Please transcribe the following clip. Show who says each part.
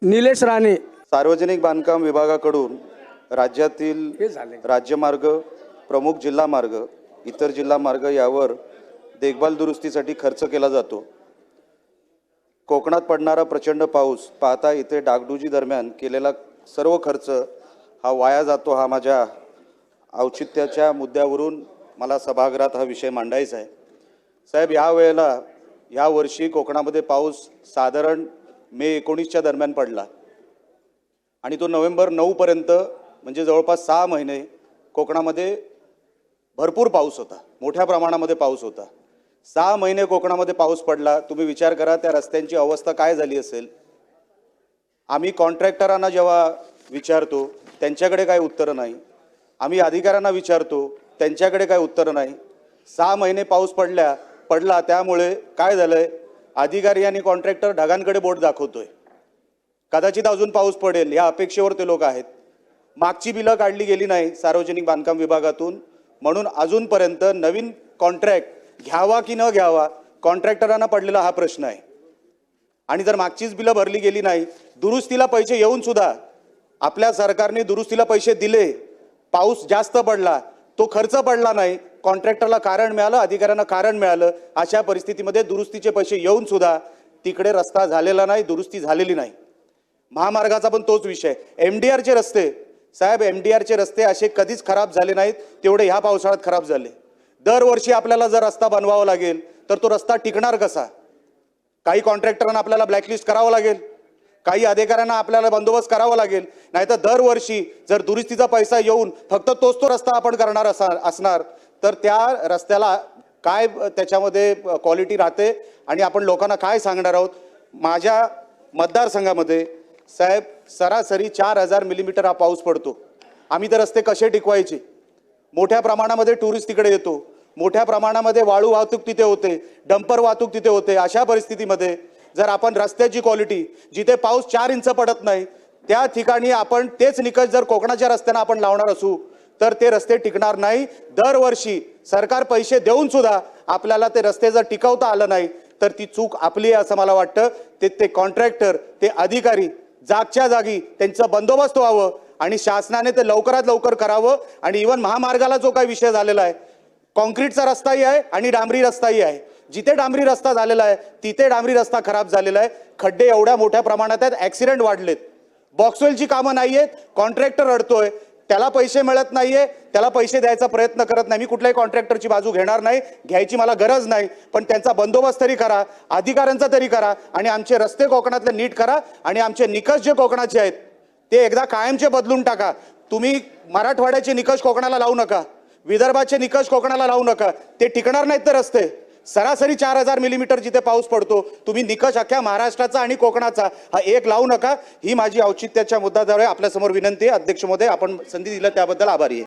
Speaker 1: निलेश राणे
Speaker 2: सार्वजनिक बांधकाम विभागाकडून राज्यातील राज्यमार्ग, प्रमुख जिल्हा मार्ग, इतर जिल्हा मार्ग यावर देखभाल दुरुस्तीसाठी खर्च केला जातो। कोकणात पडणारा प्रचंड पाऊस पाहता इथे डागडुजी दरम्यान केलेला सर्व खर्च हा वाया जातो। हा माझ्या औचित्याच्या मुद्द्यावरून मला सभागृहात हा विषय मांडायचा आहे। साहेब, या वर्षी कोकणामध्ये पाऊस साधारण मे 19च्या दरम्यान पडला आणि तो नोव्हेंबर 9 पर्यंत म्हणजे जवळपास 6 महिने कोकणामध्ये भरपूर पाऊस होता, मोठ्या प्रमाणामध्ये पाऊस होता। 6 महिने कोकणामध्ये पाऊस पडला। तुम्ही विचार करा त्या रस्त्यांची अवस्था काय झाली असेल। आम्ही कॉन्ट्रॅक्टरांना जेव्हा विचारतो त्यांच्याकडे काही उत्तर नाही, आम्ही अधिकाऱ्यांना विचारतो त्यांच्याकडे काही उत्तर नाही। 6 महिने पाऊस पडला त्यामुळे काय झालंय, अधिकारी आणि कॉन्ट्रॅक्टर ढगांकडे बोट दाखवतोय। कदाचित अजून पाऊस पडेल या अपेक्षेवर ते लोक आहेत। मागची बिलं काढली गेली नाही सार्वजनिक बांधकाम विभागातून, म्हणून अजूनपर्यंत नवीन कॉन्ट्रॅक्ट घ्यावा की न घ्यावा कॉन्ट्रॅक्टरांना पडलेला हा प्रश्न आहे। आणि जर मागचीच बिलं भरली गेली नाही, दुरुस्तीला पैसे येऊन सुद्धा आपल्या सरकारने दुरुस्तीला पैसे दिले, पाऊस जास्त पडला, तो खर्च पडला नाही, कॉन्ट्रॅक्टरला कारण मिळालं, अधिकाऱ्यांना कारण मिळालं, अशा परिस्थितीमध्ये दुरुस्तीचे पैसे येऊन सुद्धा तिकडे रस्ता झालेला नाही, दुरुस्ती झालेली नाही। महामार्गाचा पण तोच विषय। MDRचे रस्ते साहेब, MDRचे रस्ते असे कधीच खराब झाले नाहीत तेवढे ह्या पावसाळ्यात खराब झाले। दरवर्षी आपल्याला जर रस्ता बनवावा लागेल तर तो रस्ता टिकणार कसा? काही कॉन्ट्रॅक्टरांना आपल्याला ब्लॅकलिस्ट करावं लागेल, काही अधिकाऱ्यांना आपल्याला बंदोबस्त करावा लागेल, नाहीतर दरवर्षी जर दुरुस्तीचा पैसा येऊन फक्त तोच तो रस्ता आपण करणार असणार तर त्या रस्त्याला काय त्याच्यामध्ये क्वालिटी राहते आणि आपण लोकांना काय सांगणार आहोत। माझ्या मतदारसंघामध्ये साहेब सरासरी 4000 मिलीमीटर हा पाऊस पडतो। आम्ही तर रस्ते कसे टिकवायचे? मोठ्या प्रमाणामध्ये टुरिस्ट तिकडे येतो, मोठ्या प्रमाणामध्ये वाळू वाहतूक तिथे होते, डंपर वाहतूक तिथे होते। अशा परिस्थितीमध्ये जर आपण रस्त्याची क्वालिटी, जिथे पाऊस 4 इंच पडत नाही त्या ठिकाणी आपण तेच निकष जर कोकणाच्या रस्त्यांना आपण लावणार असू तर ते रस्ते टिकणार नाही। दरवर्षी सरकार पैसे देऊन सुद्धा आपल्याला ते रस्ते जर टिकवता आलं नाही तर ती चूक आपली आहे असं मला वाटतं। ते कॉन्ट्रॅक्टर, ते अधिकारी जागच्या जागी त्यांचा बंदोबस्त व्हावं आणि शासनाने ते लवकरात लवकर करावं। आणि इव्हन महामार्गाला जो काही विषय झालेला आहे, कॉन्क्रीटचा रस्ताही आहे आणि डांबरी रस्ताही आहे। जिथे डांबरी रस्ता झालेला आहे तिथे डांबरी रस्ता खराब झालेला आहे, खड्डे एवढ्या मोठ्या प्रमाणात आहेत, ॲक्सिडेंट वाढलेत, बॉक्सवेलची कामं नाहीयेत, कॉन्ट्रॅक्टर अडतोय, त्याला पैसे मिळत नाहीये, त्याला पैसे द्यायचा प्रयत्न करत नाही। मी कुठल्याही कॉन्ट्रॅक्टरची बाजू घेणार नाही, घ्यायची मला गरज नाही, पण त्यांचा बंदोबस्त तरी करा, अधिकाऱ्यांचा तरी करा आणि आमचे रस्ते कोकणातले नीट करा आणि आमचे निकष जे कोकणाचे आहेत ते एकदा कायमचे बदलून टाका। तुम्ही मराठवाड्याचे निकष कोकणाला लावू नका, विदर्भाचे निकष कोकणाला लावू नका, ते टिकणार नाहीत। तर रस्ते सरासरी 4000 मिलीमीटर जिथे पाऊस पडतो, तुम्ही निकष अख्ख्या महाराष्ट्राचा आणि कोकणाचा हा एक लावू नका। ही माझी औचित्याच्या मुद्द्याद्वारे आपल्यासमोर विनंती आहे। अध्यक्ष महोदय, आपण संधी दिली त्याबद्दल आभारी आहे।